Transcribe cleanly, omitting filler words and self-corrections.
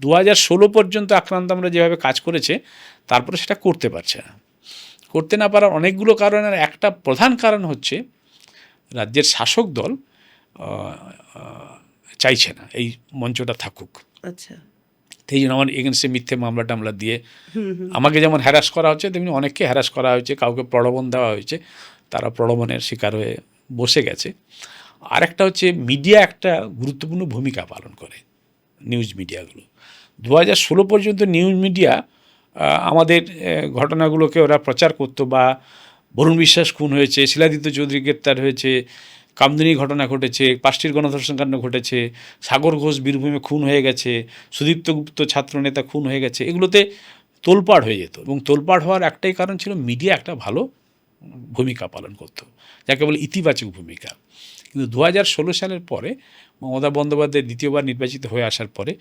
2016 পর্যন্ত আক্রান্ত আমরা যেভাবে কাজ করেছে, তারপরে সেটা করতে পারছে না। করতে না পারার অনেকগুলো কারণের একটা প্রধান কারণ হচ্ছে রাজ্যের শাসক দল চাইছে না এই মঞ্চটা থাকুক। আচ্ছা। সেই জন্য আমার এগেনস্টে মিথ্যে মামলা টামলা দিয়ে আমাকে যেমন হ্যারাস করা হচ্ছে, তেমনি অনেককে হ্যারাস করা হয়েছে, কাউকে প্রলোভন দেওয়া হয়েছে, তারা প্রলোভনের শিকার হয়ে বসে গেছে। আরেকটা হচ্ছে মিডিয়া একটা গুরুত্বপূর্ণ ভূমিকা পালন করে, নিউজ মিডিয়াগুলো। 2016 পর্যন্ত নিউজ মিডিয়া আমাদের ঘটনাগুলোকে ওরা প্রচার করতো, বা বরুণ বিশ্বাস খুন হয়েছে, শিলাদিত্য চৌধুরী গ্রেপ্তার হয়েছে, কামদুনি ঘটনা ঘটেছে, 5টির গণধর্ষণ কাণ্ড ঘটেছে, সাগর ঘোষ বীরভূমে খুন হয়ে গেছে, সুদীপ্ত গুপ্ত ছাত্রনেতা খুন হয়ে গেছে, এগুলোতে তোলপাড় হয়ে যেত। এবং তোলপাড় হওয়ার একটাই কারণ ছিল মিডিয়া একটা ভালো ভূমিকা পালন করত, যাকে বলে ইতিবাচক ভূমিকা। কিন্তু 2016 সালের পরে মমতা বন্দ্যোপাধ্যায় দ্বিতীয়বার নির্বাচিত হয়ে আসার পরে